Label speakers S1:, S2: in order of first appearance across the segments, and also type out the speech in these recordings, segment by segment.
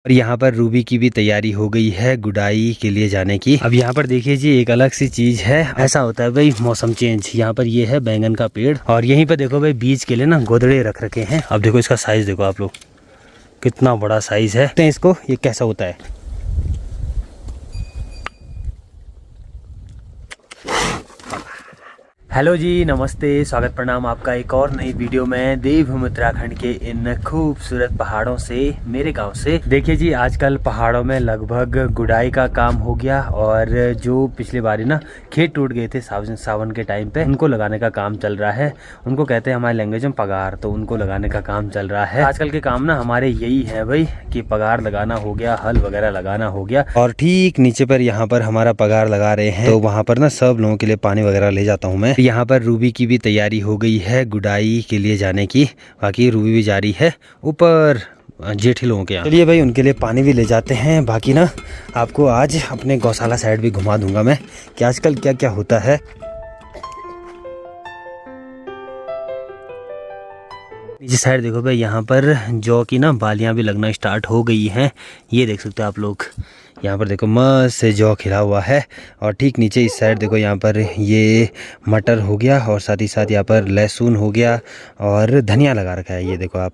S1: और यहाँ पर रूबी की भी तैयारी हो गई है गुडाई के लिए जाने की। अब यहाँ पर देखिए जी एक अलग सी चीज है, ऐसा होता है भाई मौसम चेंज। यहाँ पर ये है बैंगन का पेड़ और यहीं पर देखो भाई बीज के लिए ना गोदड़े रख रखे हैं। अब देखो इसका साइज देखो आप लोग, कितना बड़ा साइज है। तो इसको ये कैसा होता है। हेलो जी, नमस्ते, स्वागत प्रणाम आपका एक और नई वीडियो में देवभूमि उत्तराखंड के इन खूबसूरत पहाड़ों से, मेरे गांव से। देखिए जी आजकल पहाड़ों में लगभग गुड़ाई का काम हो गया और जो पिछली बारी ना खेत टूट गए थे सावन के टाइम पे, उनको लगाने का काम चल रहा है। उनको कहते हैं हमारी लैंग्वेज में पगार, तो उनको लगाने का काम चल रहा है। आजकल के काम ना हमारे यही है भाई कि पगार लगाना हो गया, हल वगैरह लगाना हो गया। और ठीक नीचे पर यहाँ पर हमारा पगार लगा रहे हैं, तो वहाँ पर ना सब लोगों के लिए पानी वगैरह ले जाता हूँ मैं। यहाँ पर रूबी की भी तैयारी हो गई है गुडाई के लिए जाने की। बाकी रूबी भी जा रही है ऊपर जेठी लोगों के यहाँ। चलिए भाई उनके लिए पानी भी ले जाते हैं। बाकी ना आपको आज अपने गौशाला साइड भी घुमा दूंगा मैं कि आजकल क्या क्या होता है। नीचे साइड देखो भाई, यहाँ पर जौ की ना बालियाँ भी लगना स्टार्ट हो गई हैं। ये देख सकते हो आप लोग, यहाँ पर देखो मस्त से जौ खिला हुआ है। और ठीक नीचे इस साइड देखो, यहाँ पर ये मटर हो गया और साथ ही साथ यहाँ पर लहसुन हो गया और धनिया लगा रखा है। ये देखो आप,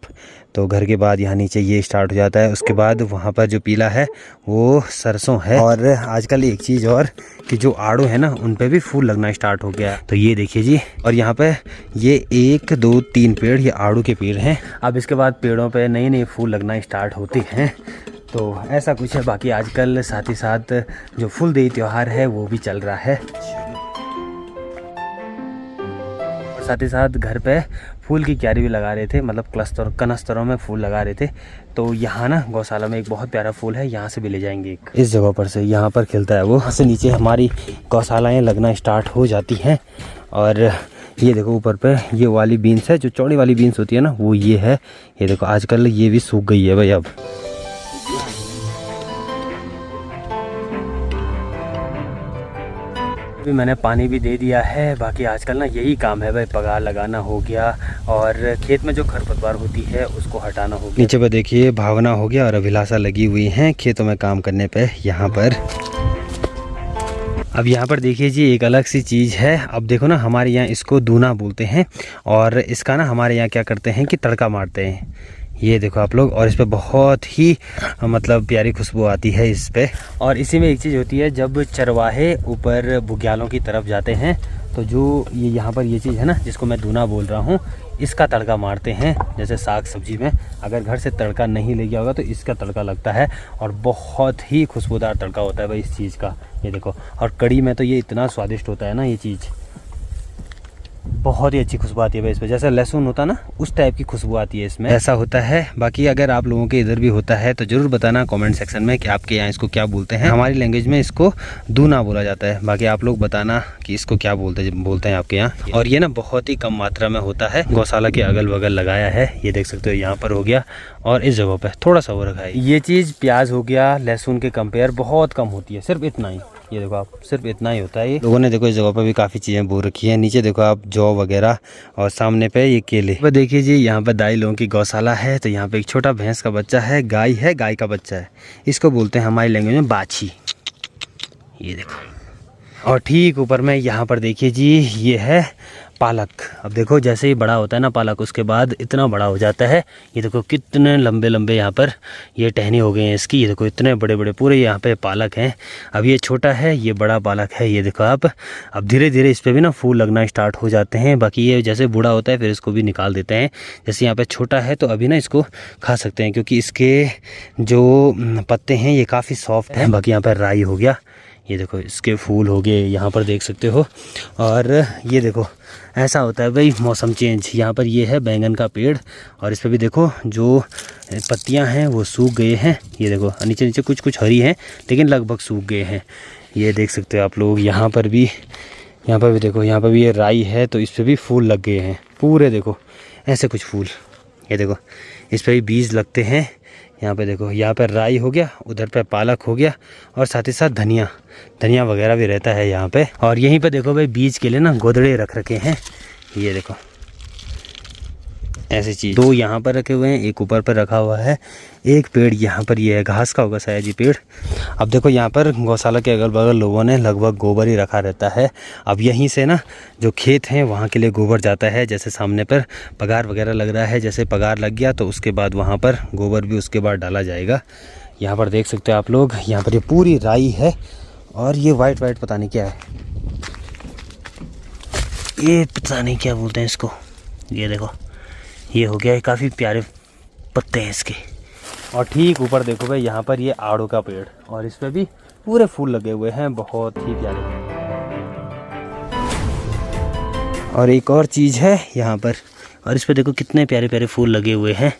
S1: तो घर के बाद यहाँ नीचे ये स्टार्ट हो जाता है। उसके बाद वहाँ पर जो पीला है वो सरसों है। और आजकल एक चीज़ और कि जो आड़ू है ना उन पे भी फूल लगना स्टार्ट हो गया। तो ये देखिए जी, और यहाँ पे ये 1 2 3 पेड़ ये आड़ू के पेड़ हैं। अब इसके बाद पेड़ों पे नए नए फूल लगना स्टार्ट होते हैं। तो ऐसा कुछ है। बाकी आजकल साथ ही साथ जो फूलदेई त्यौहार है वो भी चल रहा है। और साथ ही साथ घर पे फूल की क्यारी भी लगा रहे थे, मतलब कनस्तरों में फूल लगा रहे थे। तो यहाँ ना गौशाला में एक बहुत प्यारा फूल है, यहाँ से भी ले जाएंगे एक। इस जगह पर से यहाँ पर खिलता है वो, यहाँ से नीचे हमारी गौशालाएँ लगना स्टार्ट हो जाती हैं। और ये देखो ऊपर पे ये वाली बीन्स है, जो चौड़ी वाली बीन्स होती है ना वो ये है। ये देखो आजकल ये भी सूख गई है भाई। अब अभी मैंने पानी भी दे दिया है। बाकी आजकल ना यही काम है भाई, पगार लगाना हो गया और खेत में जो खरपतवार होती है उसको हटाना हो गया। नीचे पर देखिए भावना हो गया और अभिलाषा लगी हुई हैं खेतों में काम करने पे यहाँ पर। अब यहाँ पर देखिए जी एक अलग सी चीज़ है। अब देखो ना हमारे यहाँ इसको दूना बोलते हैं और इसका ना हमारे यहाँ क्या करते हैं कि तड़का मारते हैं। ये देखो आप लोग, और इस पे बहुत ही मतलब प्यारी खुशबू आती है इस पे। और इसी में एक चीज़ होती है, जब चरवाहे ऊपर बुग्यालों की तरफ जाते हैं तो जो ये यहाँ पर ये चीज़ है ना जिसको मैं दूना बोल रहा हूँ, इसका तड़का मारते हैं। जैसे साग सब्जी में अगर घर से तड़का नहीं ले गया होगा तो इसका तड़का लगता है और बहुत ही खुशबूदार तड़का होता है भाई इस चीज़ का। ये देखो, और कड़ी में तो ये इतना स्वादिष्ट होता है ना, ये चीज़ बहुत ही अच्छी खुशबू आती है भाई इसमें। जैसे लहसुन होता है ना उस टाइप की खुशबू आती है इसमें, ऐसा होता है। बाकी अगर आप लोगों के इधर भी होता है तो ज़रूर बताना कमेंट सेक्शन में कि आपके यहाँ इसको क्या बोलते हैं। हमारी लैंग्वेज में इसको दूना बोला जाता है। बाकी आप लोग बताना कि इसको क्या बोलते हैं आपके यहाँ। और ये ना बहुत ही कम मात्रा में होता है। गौशाला के अगल बगल लगाया है, ये देख सकते हो, यहाँ पर हो गया और इस जगह पर थोड़ा सा हो रखा है। ये चीज़ प्याज हो गया लहसुन के कंपेयर बहुत कम होती है, सिर्फ इतना ही। ये देखो आप, सिर्फ इतना ही होता है। ये लोगों ने देखो इस जगह पर भी काफ़ी चीज़ें बो रखी हैं। नीचे देखो आप जौ वगैरह और सामने पे ये केले। पर देखिए जी यहाँ पर दाई लोगों की गौशाला है। तो यहाँ पे एक छोटा भैंस का बच्चा है, गाय है, गाय का बच्चा है। इसको बोलते हैं हमारी लैंग्वेज में बाछी। ये देखो, और ठीक ऊपर में यहाँ पर देखिए जी ये है पालक। अब देखो जैसे ही बड़ा होता है ना पालक, उसके बाद इतना बड़ा हो जाता है। ये देखो कितने लंबे लंबे यहाँ पर ये टहनी हो गए हैं इसकी। ये देखो इतने बड़े बड़े पूरे यहाँ पे पालक हैं। अब ये छोटा है, ये बड़ा पालक है। ये देखो आप, अब धीरे धीरे इस पर भी ना फूल लगना स्टार्ट हो जाते हैं। बाकी ये जैसे बूढ़ा होता है फिर इसको भी निकाल देते हैं। जैसे यहाँ पर छोटा है तो अभी ना इसको खा सकते हैं क्योंकि इसके जो पत्ते हैं ये काफ़ी सॉफ्ट हैं। बाकी यहाँ पर राई हो गया, ये देखो इसके फूल हो गए, यहाँ पर देख सकते हो। और ये देखो ऐसा होता है भाई मौसम चेंज। यहाँ पर ये है बैंगन का पेड़ और इस पर भी देखो जो पत्तियाँ हैं वो सूख गए हैं। ये देखो नीचे नीचे कुछ कुछ हरी हैं लेकिन लगभग सूख गए हैं। ये देख सकते हो आप लोग। यहाँ पर भी देखो, यहाँ पर भी ये राई है तो इस पर भी फूल लग गए हैं पूरे। देखो ऐसे कुछ फूल, ये देखो इस पर भी बीज लगते हैं। यहाँ पे देखो, यहाँ पर राई हो गया, उधर पे पालक हो गया और साथ ही साथ धनिया वगैरह भी रहता है यहाँ पे। और यहीं पे देखो भाई बीज के लिए ना गोदड़े रख रखे हैं। ये देखो ऐसी चीज़। दो यहाँ पर रखे हुए हैं, एक ऊपर पर रखा हुआ है। एक पेड़ यहाँ पर ये है, घास का होगा शायद ये पेड़। अब देखो यहाँ पर गौशाला के अगल बगल लोगों ने लगभग गोबर ही रखा रहता है। अब यहीं से ना जो खेत हैं वहाँ के लिए गोबर जाता है। जैसे सामने पर पगार वगैरह लग रहा है, जैसे पगार लग गया तो उसके बाद वहाँ पर गोबर भी उसके बाद डाला जाएगा। यहाँ पर देख सकते हो आप लोग, यहाँ पर ये पूरी राई है और ये वाइट वाइट पता नहीं क्या है, ये पता नहीं क्या बोलते हैं इसको। ये देखो ये हो गया है, काफ़ी प्यारे पत्ते हैं इसके। और ठीक ऊपर देखो भाई, यहाँ पर ये आड़ू का पेड़ और इस पर भी पूरे फूल लगे हुए हैं, बहुत ही प्यारे। और एक और चीज़ है यहाँ पर, और इस पर देखो कितने प्यारे प्यारे फूल लगे हुए हैं।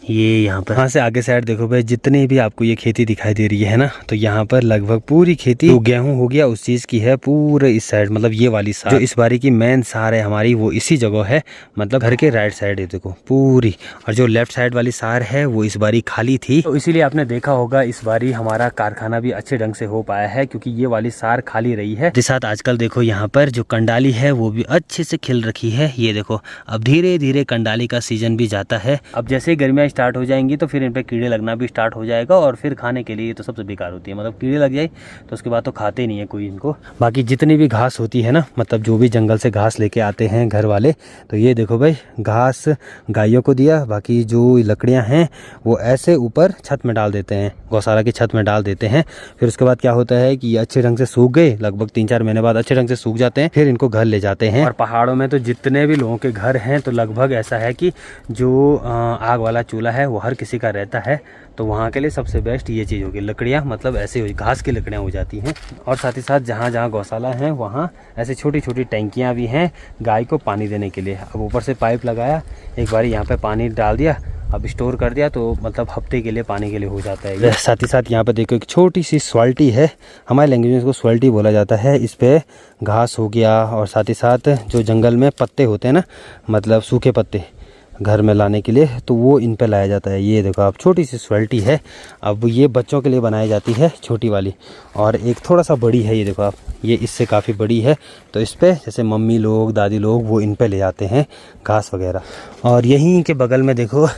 S1: ये यहाँ पर, यहाँ से आगे साइड देखो भाई, जितनी भी आपको ये खेती दिखाई दे रही है ना, तो यहाँ पर लगभग पूरी खेती जो गेहूं हो गया उस चीज़ की है। पूरे इस साइड मतलब ये वाली सार, जो इस बारी की मेन सार है हमारी, वो इसी जगह है, मतलब घर के राइट साइड है देखो पूरी। और जो लेफ्ट साइड वाली सार है वो इस बारी खाली थी, तो इसीलिए आपने देखा होगा इस बारी हमारा कारखाना भी अच्छे ढंग से हो पाया है, क्योंकि ये वाली सार खाली रही है। जिस साथ आजकल देखो यहाँ पर जो कंडाली है वो भी अच्छे से खिल रखी है। ये देखो अब धीरे धीरे कंडाली का सीजन भी जाता है। अब जैसे गर्मियाँ स्टार्ट हो जाएंगी तो फिर इन पे कीड़े लगना भी स्टार्ट हो जाएगा, और फिर खाने के लिए तो सबसे बेकार होती है। मतलब कीड़े लग जाए तो उसके बाद तो खाते नहीं है कोई इनको। बाकी जितनी भी घास होती है ना, मतलब जो भी जंगल से घास लेके आते हैं घर वाले, तो ये देखो भाई घास गायों को दिया, बाकी जो लकड़ियाँ हैं वो ऐसे ऊपर छत में डाल देते हैं, गौशाला की छत में डाल देते हैं। फिर उसके बाद क्या होता है कि ये अच्छे ढंग से सूख गए, लगभग 3-4 महीने बाद अच्छे ढंग से सूख जाते हैं, फिर इनको घर ले जाते हैं। और पहाड़ों में तो जितने भी लोगों के घर हैं तो लगभग ऐसा है कि जो आग वाला चूल्हा है वो हर किसी का रहता है, तो वहाँ के लिए सबसे बेस्ट ये चीज़ होगी, लकड़ियाँ, मतलब ऐसे घास की लकड़ियाँ हो जाती हैं। और साथ ही साथ जहाँ जहाँ गौशाला है वहाँ ऐसे छोटी छोटी टैंकियाँ भी हैं गाय को पानी देने के लिए। अब ऊपर से पाइप लगाया, एक बार यहाँ पे पानी डाल दिया, अब स्टोर कर दिया, तो मतलब हफ्ते के लिए पानी के लिए हो जाता है। साथ ही साथ यहाँ पे देखो एक छोटी सी स्वाल्टी है, हमारे लैंग्वेज में इसको स्वाल्टी बोला जाता है। इस पर घास हो गया और साथ ही साथ जो जंगल में पत्ते होते हैं ना, मतलब सूखे पत्ते घर में लाने के लिए, तो वो इन पे लाया जाता है। ये देखो आप, छोटी सी स्वाल्टी है। अब ये बच्चों के लिए बनाई जाती है छोटी वाली, और एक थोड़ा सा बड़ी है, ये देखो आप, ये इससे काफ़ी बड़ी है। तो इस पे जैसे मम्मी लोग दादी लोग वो इन पे ले जाते हैं घास वगैरह। और यहीं के बगल में देखो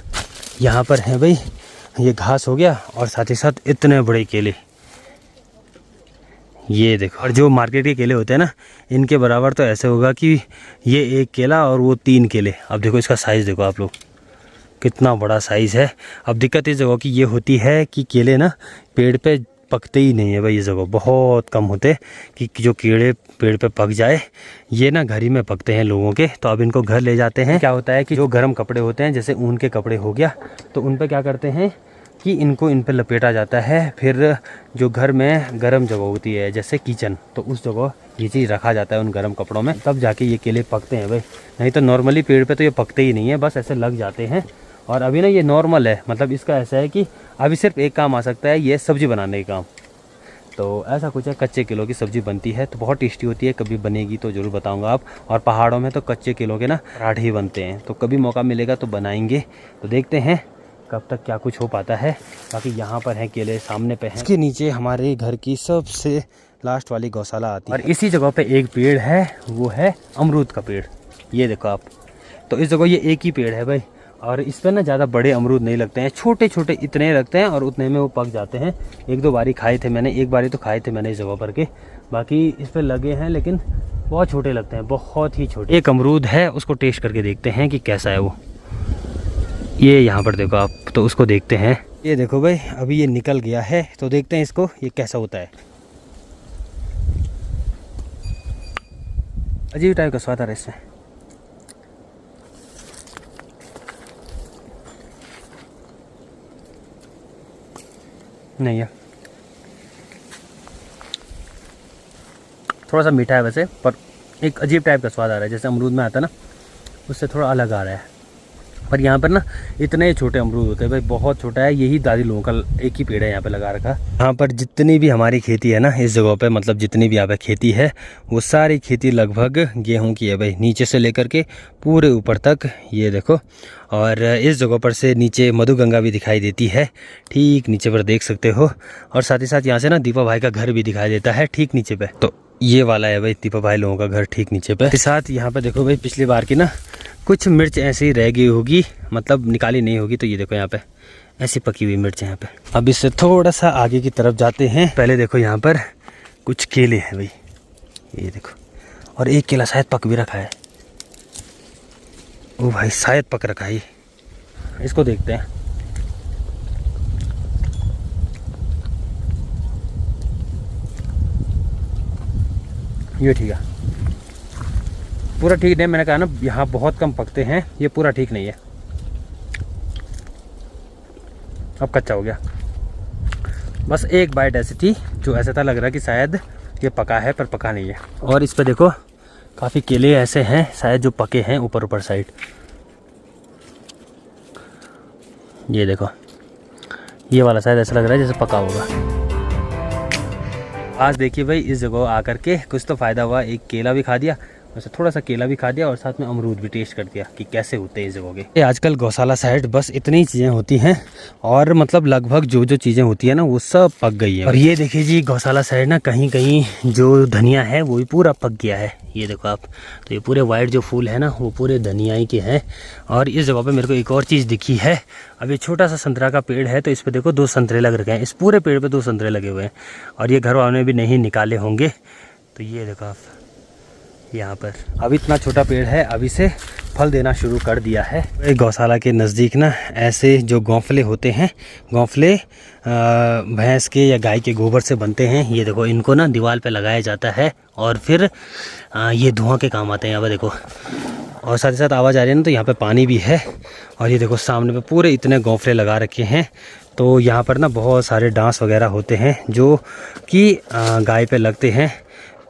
S1: यहाँ पर है भाई, ये घास हो गया और साथ ही साथ इतने बड़े केले, ये देखो। और जो मार्केट के केले होते हैं ना, इनके बराबर तो ऐसे होगा कि ये एक केला और वो 3 केले। अब देखो इसका साइज़ देखो आप लोग, कितना बड़ा साइज़ है। अब दिक्कत इस जगह की ये होती है कि केले ना पेड़ पे पकते ही नहीं है भाई, ये जगह बहुत कम होते कि जो कीड़े पेड़ पे पक जाए। ये ना घर ही में पकते हैं लोगों के, तो अब इनको घर ले जाते हैं। क्या होता है कि जो गर्म कपड़े होते हैं, जैसे ऊन के कपड़े हो गया, तो उन पे क्या करते हैं कि इनको इन पे लपेटा जाता है। फिर जो घर में गर्म जगह होती है जैसे किचन, तो उस जगह ये चीज़ रखा जाता है उन गर्म कपड़ों में, तब जाके ये केले पकते हैं भाई। नहीं तो नॉर्मली पेड़ पे तो ये पकते ही नहीं है, बस ऐसे लग जाते हैं। और अभी ना ये नॉर्मल है, मतलब इसका ऐसा है कि अभी सिर्फ एक काम आ सकता है, ये सब्ज़ी बनाने का काम। तो ऐसा कुछ है, कच्चे केलों की सब्ज़ी बनती है, तो बहुत टेस्टी होती है। कभी बनेगी तो ज़रूर बताऊंगा आप। और पहाड़ों में तो कच्चे केलों के ना पराठे ही बनते हैं, तो कभी मौका मिलेगा तो बनाएंगे। तो देखते हैं कब तक क्या कुछ हो पाता है। बाकी यहाँ पर है केले, सामने पे हैं। इसके नीचे हमारे घर की सबसे लास्ट वाली गौशाला आती है, और इसी जगह पे एक पेड़ है, वो है अमरूद का पेड़। ये देखो आप, तो इस जगह ये एक ही पेड़ है भाई, और इस पर ना ज़्यादा बड़े अमरूद नहीं लगते हैं, छोटे छोटे इतने लगते हैं, और उतने में वो पक जाते हैं। 1-2 बारी खाए थे मैंने, एक बारी तो खाए थे मैंने इस जगह पर के। बाकी इस पर लगे हैं लेकिन बहुत छोटे लगते हैं, बहुत ही छोटे। एक अमरूद है, उसको टेस्ट करके देखते हैं कि कैसा है वो। ये यहाँ पर देखो आप, तो उसको देखते हैं। ये देखो भाई, अभी ये निकल गया है, तो देखते हैं इसको ये कैसा होता है। अजीब टाइप का स्वाद आ रहा है इसमें। नहीं है, थोड़ा सा मीठा है वैसे, पर एक अजीब टाइप का स्वाद आ रहा है, जैसे अमरूद में आता है ना, उससे थोड़ा अलग आ रहा है। पर यहाँ पर ना इतने छोटे अमरूद होते हैं भाई, बहुत छोटा है। यही दादी लोगों का एक ही पेड़ है यहाँ पे लगा रखा। यहाँ पर जितनी भी हमारी खेती है ना इस जगह पे, मतलब जितनी भी यहाँ पे खेती है, वो सारी खेती लगभग गेहूं की है भाई, नीचे से लेकर के पूरे ऊपर तक। ये देखो, और इस जगह पर से नीचे मधुगंगा भी दिखाई देती है, ठीक नीचे पर देख सकते हो। और साथ ही साथ यहाँ से ना दीपा भाई का घर भी दिखाई देता है ठीक नीचे पे। तो ये वाला है भाई दीपा भाई लोगों का घर ठीक नीचे पे। साथ यहाँ पे देखो भाई, पिछली बार की ना कुछ मिर्च ऐसी रह गई होगी, मतलब निकाली नहीं होगी। तो ये देखो यहाँ पे ऐसी पकी हुई मिर्च है यहाँ पे। अब इससे थोड़ा सा आगे की तरफ जाते हैं। पहले देखो यहाँ पर कुछ केले हैं भाई, ये देखो, और एक केला शायद पक भी रखा है। ओ भाई शायद पक रखा है, इसको देखते हैं। ये ठीक है, पूरा ठीक नहीं। मैंने कहा ना यहाँ बहुत कम पकते हैं, ये पूरा ठीक नहीं है। अब कच्चा हो गया, बस एक बाइट ऐसी थी जो ऐसा था लग रहा कि शायद ये पका है, पर पका नहीं है। और इस पे देखो काफ़ी केले ऐसे हैं शायद जो पके हैं ऊपर ऊपर साइड। ये देखो ये वाला शायद ऐसा लग रहा है जैसे पका होगा। आज देखिए भाई इस जगह आकर के कुछ तो फ़ायदा हुआ। एक केला भी खा दिया, वैसे थोड़ा सा केला भी खा दिया, और साथ में अमरूद भी टेस्ट कर दिया कि कैसे होते हैं इस जगह के। आजकल गौशाला साइड बस इतनी चीज़ें होती हैं, और मतलब लगभग जो जो चीज़ें होती है ना वो सब पक गई है। और ये देखिए जी गौशाला साइड ना कहीं कहीं जो धनिया है वो भी पूरा पक गया है। ये देखो आप, तो ये पूरे वाइट जो फूल है ना वो पूरे धनिया ही के हैं। और इस जगह पे मेरे को एक और चीज़ दिखी है। अब ये छोटा सा संतरा का पेड़ है, तो इस पे देखो 2 संतरे लग रखे हैं। इस पूरे पेड़ पे 2 संतरे लगे हुए हैं, और ये घर वालों ने भी नहीं निकाले होंगे। तो ये देखो आप यहाँ पर अब इतना छोटा पेड़ है, अभी से फल देना शुरू कर दिया है। गौशाला के नज़दीक ना ऐसे जो घोंफले होते हैं, घोंफले भैंस के या गाय के गोबर से बनते हैं। ये देखो इनको ना दीवार पे लगाया जाता है, और फिर ये धुआं के काम आते हैं। यहाँ पर देखो, और साथ ही साथ आवाज़ आ रही है ना, तो यहाँ पे पानी भी है। और ये देखो सामने पे पूरे इतने घोंफले लगा रखे हैं। तो यहाँ पर ना बहुत सारे डांस वगैरह होते हैं जो कि गाय पे लगते हैं,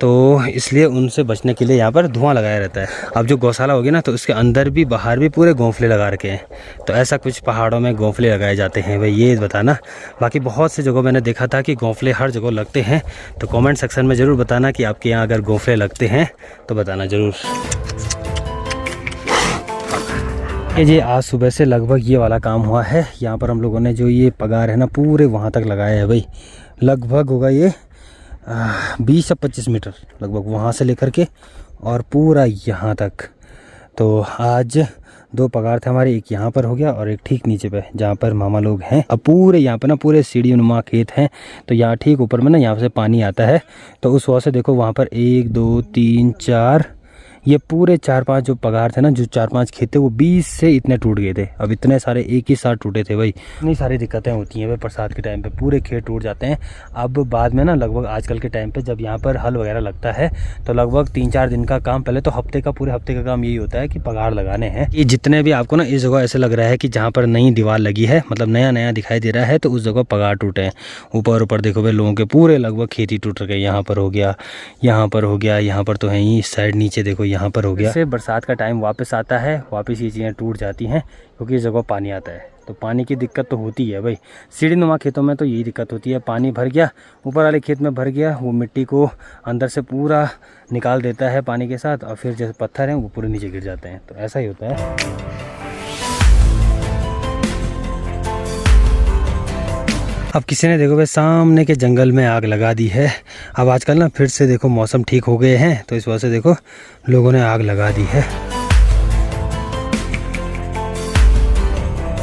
S1: तो इसलिए उनसे बचने के लिए यहाँ पर धुआं लगाया रहता है। अब जो गौशाला होगी ना, तो उसके अंदर भी बाहर भी पूरे घोंफले लगा रखे हैं। तो ऐसा कुछ पहाड़ों में घोंफले लगाए जाते हैं भाई, ये बताना। बाकी बहुत से जगहों मैंने देखा था कि घोंफले हर जगह लगते हैं। तो कमेंट सेक्शन में ज़रूर बताना कि आपके यहाँ अगर घोंफले लगते हैं तो बताना ज़रूर। ये जी आज सुबह से लगभग ये वाला काम हुआ है। यहाँ पर हम लोगों ने जो ये पगार है ना पूरे वहाँ तक लगाया है भाई। लगभग होगा ये 20 से 25 मीटर लगभग, वहाँ से लेकर के और पूरा यहाँ तक। तो आज 2 पगार थे हमारे, एक यहाँ पर हो गया और एक ठीक नीचे पे जहाँ पर मामा लोग हैं। अब पूरे यहाँ पे ना पूरे सीढ़ी नुमा खेत हैं, तो यहाँ ठीक ऊपर में ना यहाँ से पानी आता है। तो उस वजह से देखो वहाँ पर 1 2 3 4 ये पूरे 4-5 जो पगार थे ना, जो 4-5 खेत थे वो 20 से इतने टूट गए थे। अब इतने सारे एक ही साथ टूटे थे भाई। इतनी सारी दिक्कतें होती हैं भाई बरसात के टाइम पे, पूरे खेत टूट जाते हैं। अब बाद में ना लगभग आजकल के टाइम पे जब यहाँ पर हल वगैरह लगता है तो लगभग 3-4 दिन का काम, पहले तो हफ्ते का, पूरे हफ्ते का काम यही होता है कि पगार लगाने हैं। ये जितने भी आपको ना इस जगह ऐसे लग रहा है कि जहाँ पर नई दीवार लगी है, मतलब नया नया दिखाई दे रहा है, तो उस जगह पगार टूटे हैं। ऊपर ऊपर देखो भाई लोगों के पूरे लगभग खेती टूट गए। यहाँ पर हो गया, यहाँ पर हो गया, यहाँ पर तो है ही, इस साइड नीचे देखो यहाँ पर हो गया। बरसात का टाइम वापस आता है, वापस ये चीज़ें टूट जाती हैं क्योंकि इस जगह पानी आता है। तो पानी की दिक्कत तो होती है भाई। सीढ़ी नुमा खेतों में तो यही दिक्कत होती है, पानी भर गया, ऊपर वाले खेत में भर गया, वो मिट्टी को अंदर से पूरा निकाल देता है पानी के साथ, और फिर जैसे पत्थर हैं वो पूरे नीचे गिर जाते हैं। तो ऐसा ही होता है। अब किसी ने देखो भाई सामने के जंगल में आग लगा दी है। अब आजकल ना फिर से देखो मौसम ठीक हो गए हैं, तो इस वजह से देखो लोगों ने आग लगा दी है।